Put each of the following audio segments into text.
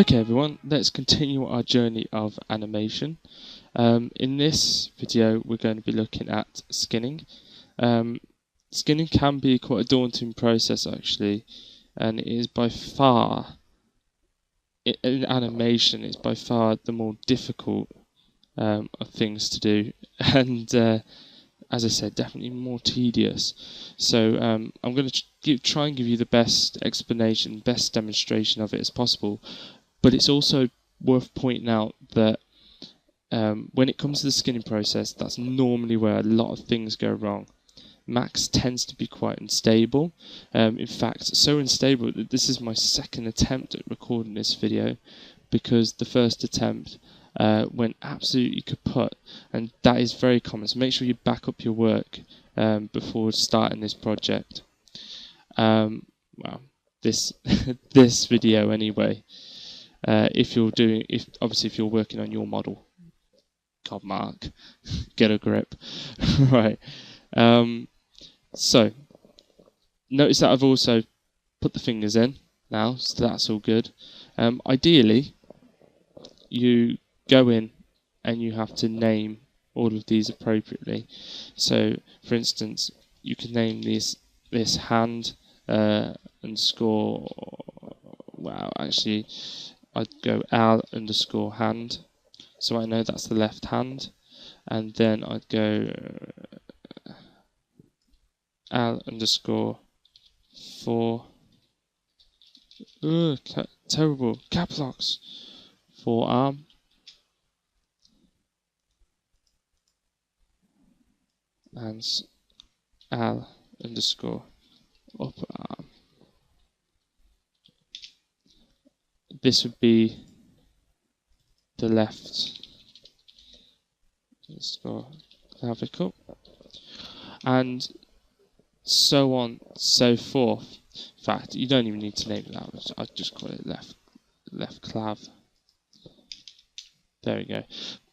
Okay everyone, let's continue our journey of animation. In this video we're going to be looking at skinning. Skinning can be quite a daunting process actually, and it is by far, in animation, it's by far the more difficult of things to do, and as I said, definitely more tedious. So I'm going to try and give you the best explanation, best demonstration of it as possible. But it's also worth pointing out that when it comes to the skinning process, that's normally where a lot of things go wrong. Max tends to be quite unstable. In fact, so unstable that this is my second attempt at recording this video, because the first attempt went absolutely kaput, and that is very common. So make sure you back up your work before starting this project. Well, this this video anyway. If you're working on your model, God, Mark, get a grip. Right. So notice that I've also put the fingers in now, so that's all good. Ideally, you go in and you have to name all of these appropriately. So, for instance, you can name this hand underscore. Wow, actually, I'd go Al_hand, so I know that's the left hand, and then I'd go Al_4. Terrible cap locks. Forearm, and Al_upper arm. This would be the left clavicle, and so on, so forth. In fact, you don't even need to name that. I'd just call it left clav. There we go.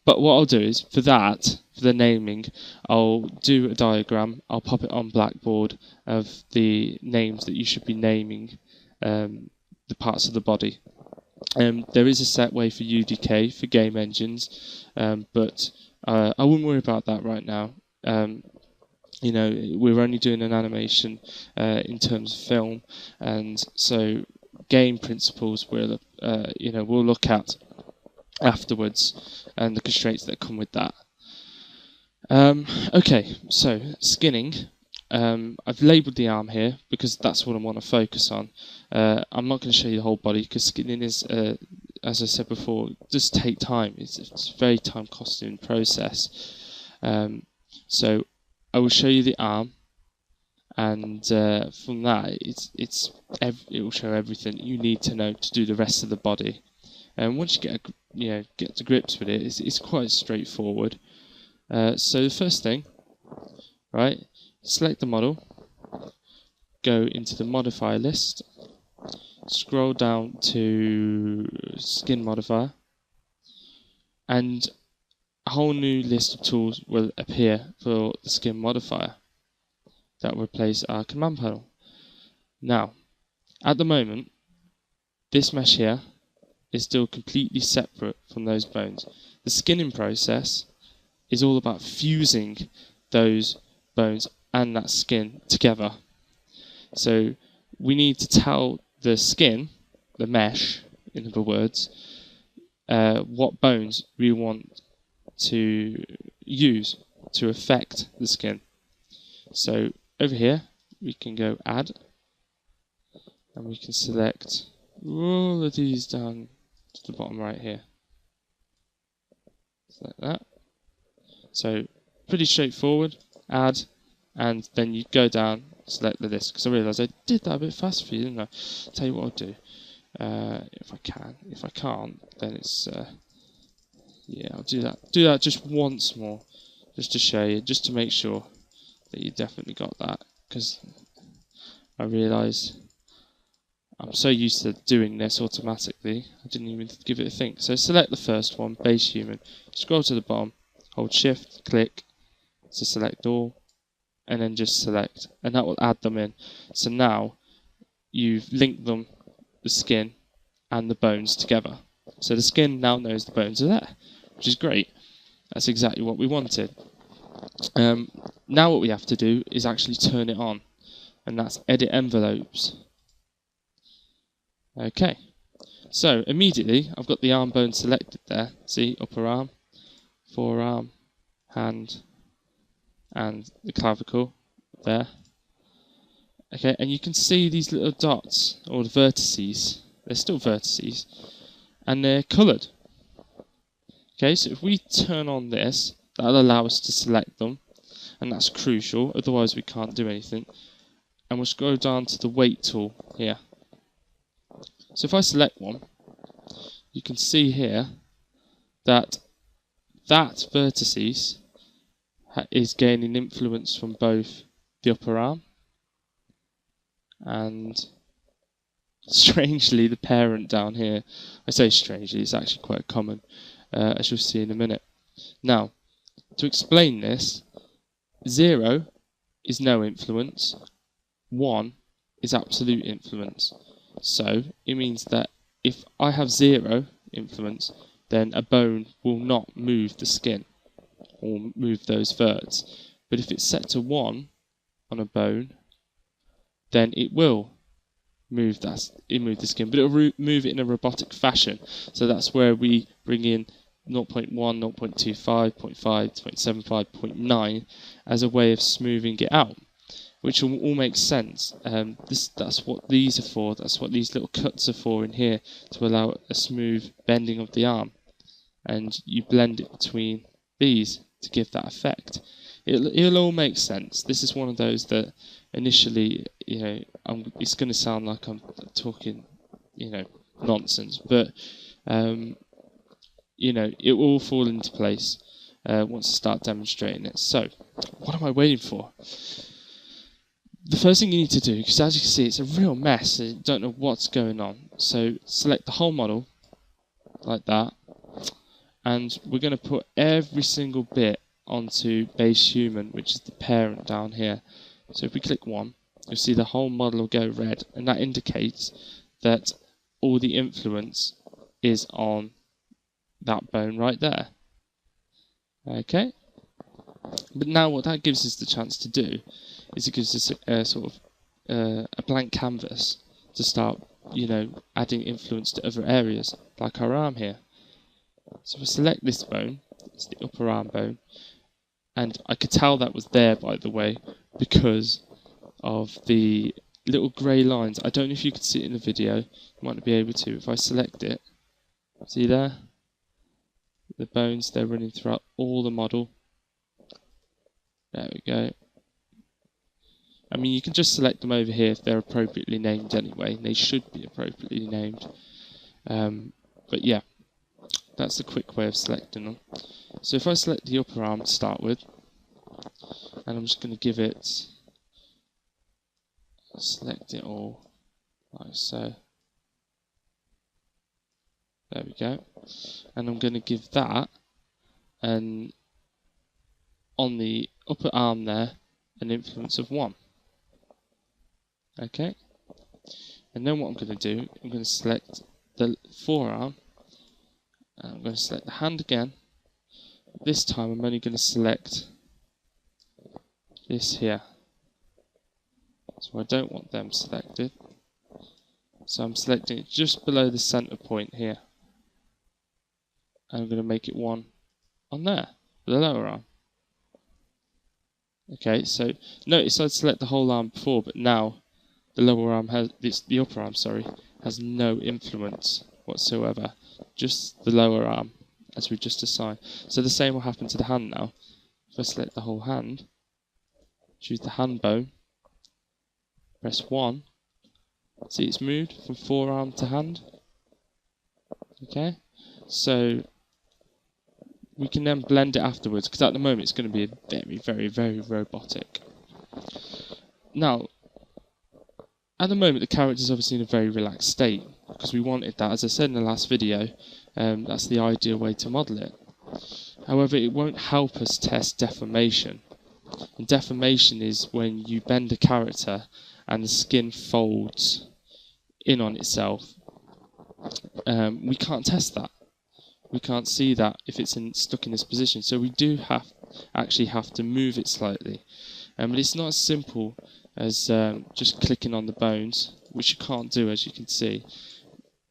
But what I'll do is, for the naming, I'll do a diagram. I'll pop it on Blackboard of the names that you should be naming the parts of the body. There is a set way for UDK for game engines, but I wouldn't worry about that right now. You know, we're only doing an animation in terms of film, and so game principles we'll look at afterwards, and the constraints that come with that. Okay, so skinning. I've labelled the arm here because that's what I want to focus on. I'm not going to show you the whole body because skinning is, as I said before, does take time. It's a very time-consuming process. So I will show you the arm, and from that, it will show everything you need to know to do the rest of the body. And once you get to grips with it, it's quite straightforward. So the first thing, right? Select the model, go into the modifier list, scroll down to skin modifier, and a whole new list of tools will appear for the skin modifier that will replace our command panel. Now, at the moment, this mesh here is still completely separate from those bones. The skinning process is all about fusing those bones and that skin together. So we need to tell the skin, the mesh, in other words, what bones we want to use to affect the skin. So over here we can go add, and we can select all of these down to the bottom right here. Select that. So pretty straightforward. Add, and then you go down, select the list, because I realised I did that a bit fast for you, didn't I? Tell you what I'll do, if I can. If I can't, then it's yeah, I'll do that just once more, just to show you, just to make sure that you definitely got that, because I realised I'm so used to doing this automatically, I didn't even give it a think. So select the first one, base human, scroll to the bottom, hold shift, click to select all, and then just select, and that will add them in. So now you've linked them, the skin, and the bones together. So the skin now knows the bones are there, which is great. That's exactly what we wanted. Now what we have to do is actually turn it on, and that's edit envelopes. Okay, so immediately I've got the arm bone selected there. See, upper arm, forearm, hand, and the clavicle there. Okay, and you can see these little dots, or the vertices. They're still vertices, and they're coloured. Okay, so if we turn on this, that'll allow us to select them, and that's crucial, otherwise we can't do anything. And we'll scroll down to the weight tool here. So if I select one, you can see here that vertices is gaining influence from both the upper arm and, strangely, the parent down here. I say strangely, it's actually quite common, as you'll see in a minute. Now, to explain this, 0 is no influence, 1 is absolute influence. So it means that if I have 0 influence, then a bone will not move the skin or move those verts. But if it's set to 1 on a bone, then it will move the skin, but it will move it in a robotic fashion. So that's where we bring in 0.1, 0.25, 0.5, 0.75, 0.9 as a way of smoothing it out, which will all make sense. That's what these are for. That's what these little cuts are for in here, to allow a smooth bending of the arm. And you blend it between these to give that effect. It'll all make sense. This is one of those that initially, it's going to sound like I'm talking, nonsense, but it will all fall into place once I start demonstrating it. So, what am I waiting for? The first thing you need to do, because as you can see, it's a real mess, and you don't know what's going on. So, select the whole model, like that, and we're going to put every single bit onto base human, which is the parent down here. So if we click 1, you'll see the whole model will go red, and that indicates that all the influence is on that bone right there. Okay, but now what that gives us the chance to do is it gives us a blank canvas to start, adding influence to other areas, like our arm here. So we'll select this bone, it's the upper arm bone, and I could tell that was there, by the way, because of the little grey lines. I don't know if you could see it in the video, you might not be able to. If I select it, see there? The bones, they're running throughout all the model. There we go. I mean, you can just select them over here if they're appropriately named anyway. They should be appropriately named. But yeah, that's the quick way of selecting them. So if I select the upper arm to start with, and I'm just going to give it, select it all, like so. There we go. And I'm going to give that, and on the upper arm there, an influence of 1. Okay. And then what I'm going to do, I'm going to select the forearm, and I'm going to select the hand again. This time I'm only going to select this here. So I don't want them selected. So I'm selecting it just below the center point here. And I'm going to make it 1 on there, for the lower arm. Okay, so notice I'd select the whole arm before, but now the lower arm the upper arm, has no influence whatsoever. Just the lower arm, as we just assigned. So the same will happen to the hand now. If I select the whole hand, choose the hand bone, press 1, see it's moved from forearm to hand. Okay, so we can then blend it afterwards, because at the moment it's going to be very, very, very robotic. Now, at the moment the character is obviously in a very relaxed state, because we wanted that, as I said in the last video, that's the ideal way to model it. However, it won't help us test deformation. And deformation is when you bend a character and the skin folds in on itself we can't test that. We can't see that if it's stuck in this position. So we do actually have to move it slightly. But it's not as simple as just clicking on the bones, which you can't do, as you can see.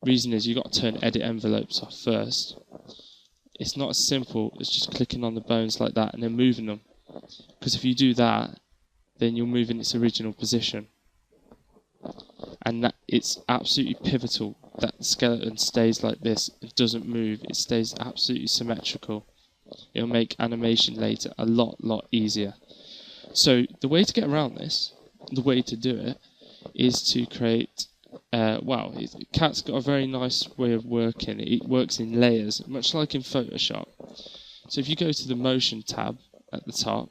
Reason is you've got to turn edit envelopes off first. It's not as simple as just clicking on the bones like that and then moving them. Because if you do that, then you'll move in its original position. And that it's absolutely pivotal that the skeleton stays like this. It doesn't move. It stays absolutely symmetrical. It'll make animation later a lot easier. So the way to get around this, the way to do it, is to create. CAT's got a very nice way of working. It works in layers, much like in Photoshop. So if you go to the Motion tab at the top,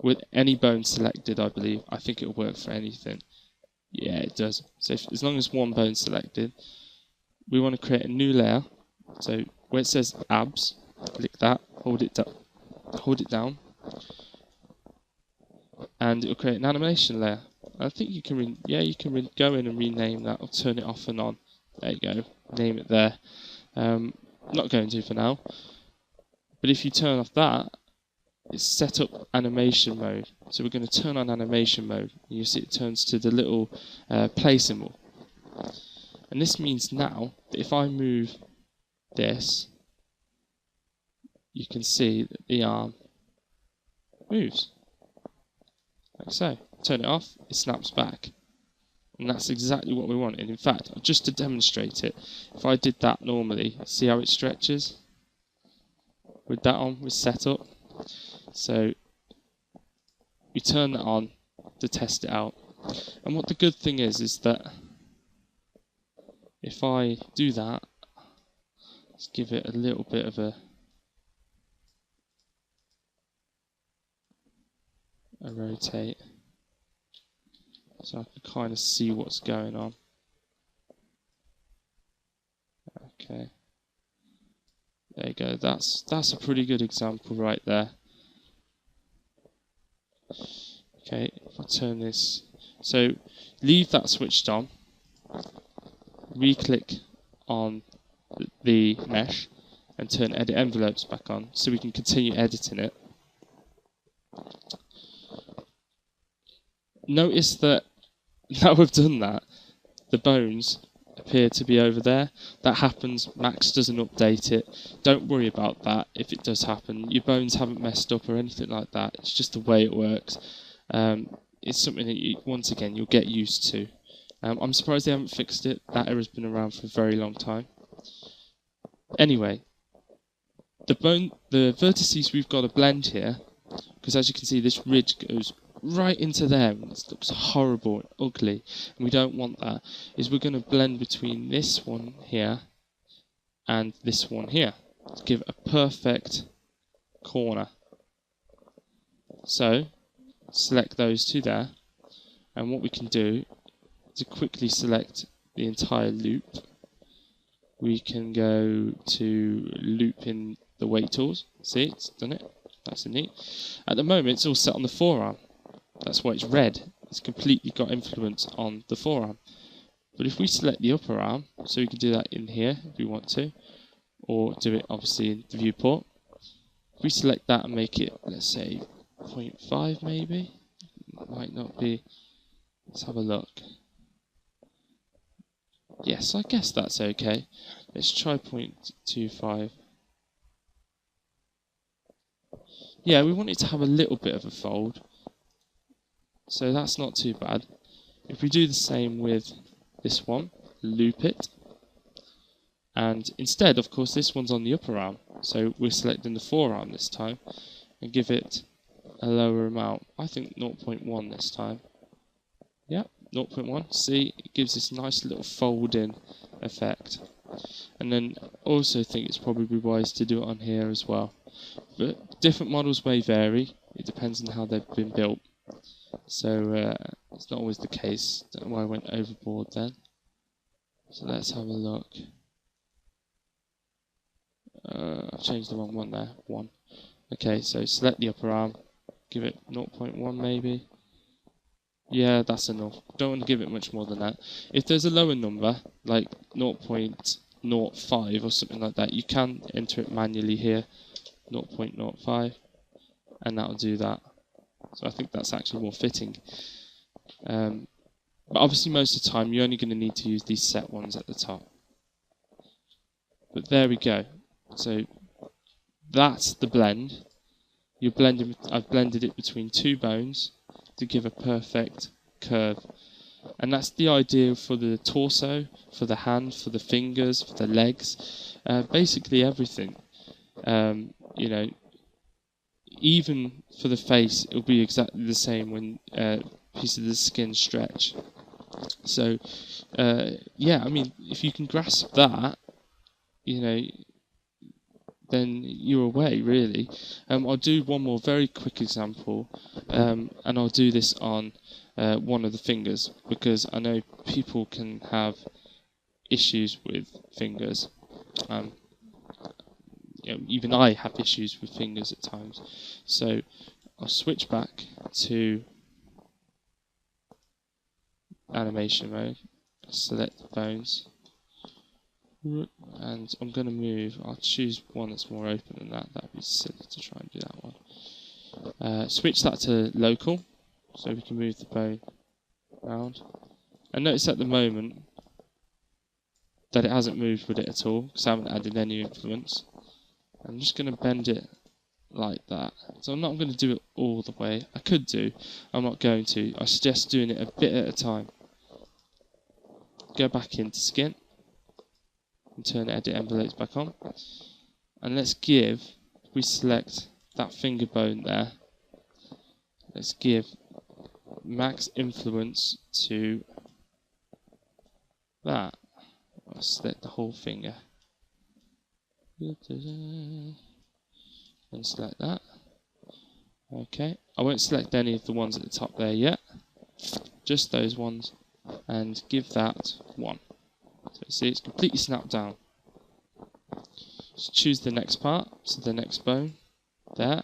with any bone selected, I believe, I think it'll work for anything. Yeah, it does. So as long as one bone selected, we want to create a new layer. So where it says abs, click that, hold it down, and it'll create an animation layer. I think you can, go in and rename that or turn it off and on. There you go, name it there. Not going to for now. But if you turn off that, it's set up animation mode. So we're going to turn on animation mode. And you see it turns to the little play symbol. And this means now that if I move this, you can see that the arm moves. Like so. Turn it off, it snaps back. And that's exactly what we want. And in fact, just to demonstrate it, if I did that normally, see how it stretches? With that on, with setup. So we turn that on to test it out. And what the good thing is that if I do that, let's give it a little bit of a rotate, so I can kind of see what's going on. Okay, there you go. That's a pretty good example right there. Okay, if I turn this, so leave that switched on, re-click on the mesh and turn edit envelopes back on so we can continue editing it. Notice that now we've done that, the bones appear to be over there. That happens, Max doesn't update it. Don't worry about that if it does happen. Your bones haven't messed up or anything like that. It's just the way it works. It's something that, once again, you'll get used to. I'm surprised they haven't fixed it. That error's been around for a very long time. Anyway, the vertices we've got to blend here, because as you can see, this ridge goes right into there. It looks horrible and ugly, and we don't want that. Is we're going to blend between this one here and this one here to give a perfect corner. So select those two there, and what we can do to quickly select the entire loop, we can go to loop in the weight tools. See, it's done it. Nice and neat. At the moment, it's all set on the forearm. That's why it's red. It's completely got influence on the forearm. But if we select the upper arm, so we can do that in here if we want to, or do it obviously in the viewport. If we select that and make it, let's say, 0.5 maybe. It might not be. Let's have a look. Yes, I guess that's okay. Let's try 0.25. Yeah, we want it to have a little bit of a fold. So that's not too bad. If we do the same with this one, loop it. And instead, of course, this one's on the upper arm. So we're selecting the forearm this time and give it a lower amount. I think 0.1 this time. Yep, 0.1. See, it gives this nice little fold-in effect. And then also think it's probably wise to do it on here as well. But different models may vary. It depends on how they've been built. So it's not always the case. Don't know why I went overboard then. So let's have a look. I've changed the wrong one there. 1. Okay, so select the upper arm. Give it 0.1 maybe. Yeah, that's enough. Don't want to give it much more than that. If there's a lower number, like 0.05 or something like that, you can enter it manually here, 0.05, and that'll do that. So I think that's actually more fitting. But obviously most of the time you're only going to need to use these set ones at the top. But there we go. So that's the blend. I've blended it between two bones to give a perfect curve. And that's the idea for the torso, for the hand, for the fingers, for the legs, basically everything. You know, even for the face, it'll be exactly the same when pieces of the skin stretch. So, yeah, I mean, if you can grasp that, you know, then you're away, really. I'll do one more very quick example, and I'll do this on one of the fingers, because I know people can have issues with fingers. You know, even I have issues with fingers at times. So I'll switch back to animation mode, select the bones, and I'm going to move. I'll choose one that's more open than that. That'd be silly to try and do that one. Switch that to local, so we can move the bone around. And notice at the moment that it hasn't moved with it at all, because I haven't added any influence. I'm just going to bend it like that. So I'm not going to do it all the way. I could do. I'm not going to. I suggest doing it a bit at a time. Go back into skin and turn edit envelopes back on. And let's give, if we select that finger bone there, let's give max influence to that. I'll select the whole finger. And select that. Okay, I won't select any of the ones at the top there yet, just those ones, and give that 1. So see, it's completely snapped down. Just choose the next part, so the next bone there,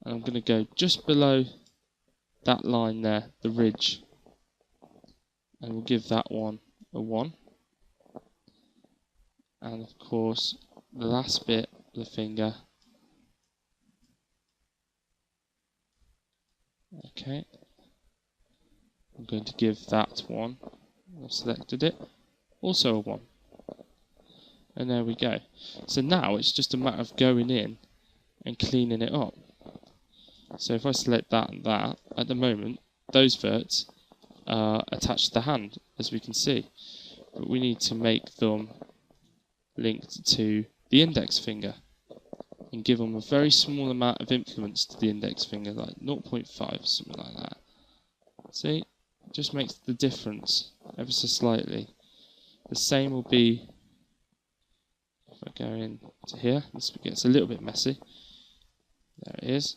and I'm going to go just below that line there, the ridge, and we'll give that one a 1. And of course, the last bit of the finger. Okay, I'm going to give that 1. I've selected it, also a 1. And there we go. So now it's just a matter of going in and cleaning it up. So if I select that and that, at the moment, those verts are attached to the hand, as we can see. But we need to make them linked to the index finger and give them a very small amount of influence to the index finger, like 0.5 or something like that. See, it just makes the difference ever so slightly. The same will be if I go into here. This gets a little bit messy. There it is.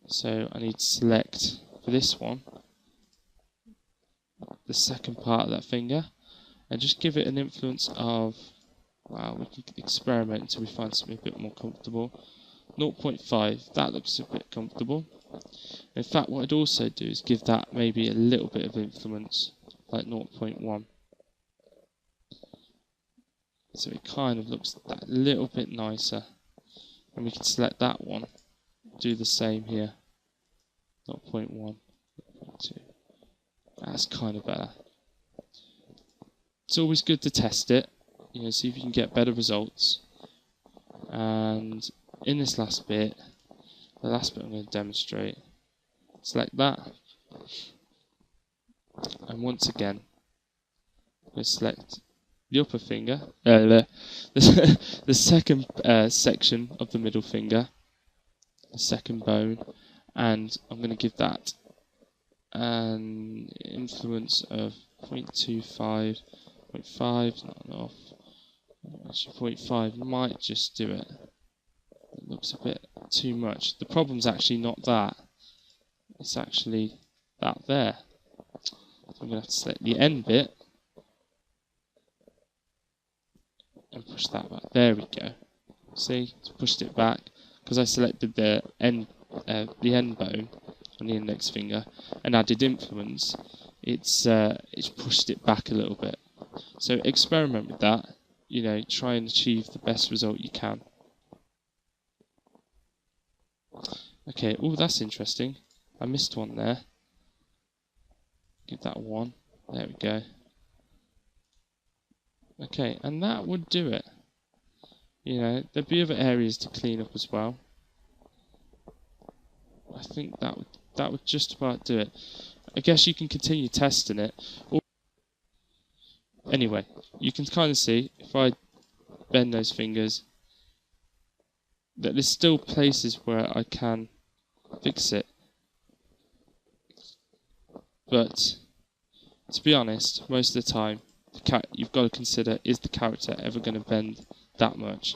So I need to select for this one the second part of that finger and just give it an influence of, wow, we can experiment until we find something a bit more comfortable. 0.5, that looks a bit comfortable. In fact, what I'd also do is give that maybe a little bit of influence, like 0.1. So it kind of looks that little bit nicer. And we can select that one, do the same here, 0.1, 0.2. That's kind of better. It's always good to test it, you know, see if you can get better results. And in this last bit, the last bit I'm going to demonstrate, select that, and once again, I'm going to select the upper finger, the second section of the middle finger, the second bone, and I'm going to give that an influence of 0.25, 0.5, not enough. Actually, 0.5 might just do it. It looks a bit too much. The problem's actually not that. It's actually that there. So I'm going to have to select the end bit and push that back. There we go. See, it's pushed it back because I selected the end bone. on the index finger and added influence, it's pushed it back a little bit. So experiment with that. Try and achieve the best result you can. Okay, oh, that's interesting. I missed one there. Give that 1. There we go. Okay, and that would do it. There'd be other areas to clean up as well. I think that would just about do it. I guess you can continue testing it. Anyway, you can kind of see, if I bend those fingers, that there's still places where I can fix it. But, to be honest, most of the time, you've got to consider, is the character ever going to bend that much?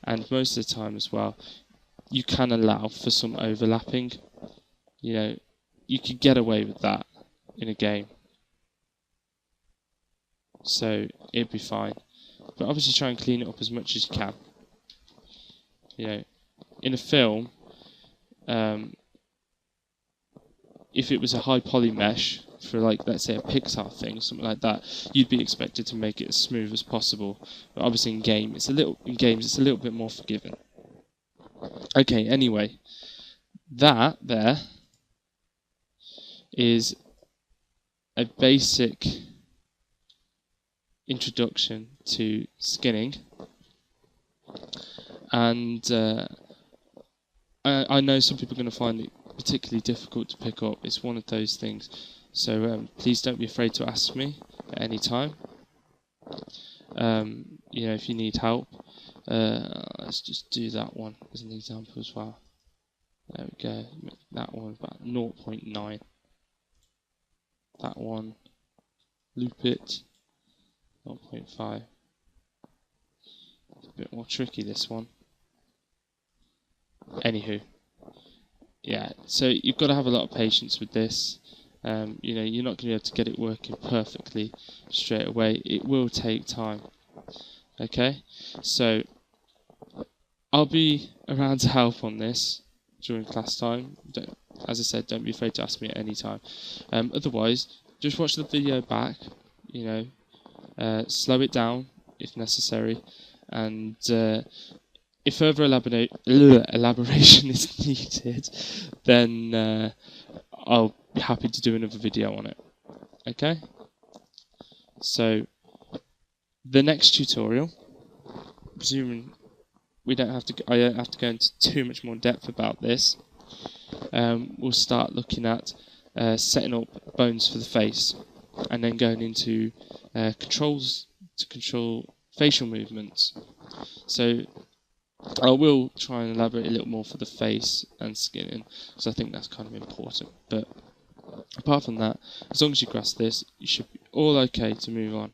And most of the time as well, you can allow for some overlapping. You could get away with that in a game. So, it'd be fine. But obviously try and clean it up as much as you can. In a film, if it was a high poly mesh for, like, let's say a Pixar thing, something like that, you'd be expected to make it as smooth as possible. But obviously in games it's a little bit more forgiving. Okay, anyway, that there is a basic introduction to skinning, and I know some people are going to find it particularly difficult to pick up. It's one of those things, so please don't be afraid to ask me at any time. If you need help. Let's just do that one as an example as well. There we go. That one about 0.9. That one, loop it, 0.5. It's a bit more tricky, this one. Anywho, yeah, so you've got to have a lot of patience with this. You're not going to be able to get it working perfectly straight away. It will take time. Okay, so I'll be around to help on this during class time. As I said, don't be afraid to ask me at any time. Otherwise, just watch the video back. Slow it down if necessary, and if further elaboration is needed, then I'll be happy to do another video on it. Okay? So, the next tutorial, presuming I don't have to go into too much more depth about this, we'll start looking at setting up bones for the face, and then going into controls to control facial movements. So I will try and elaborate a little more for the face and skinning, because I think that's kind of important. But apart from that, as long as you grasp this, you should be all okay to move on.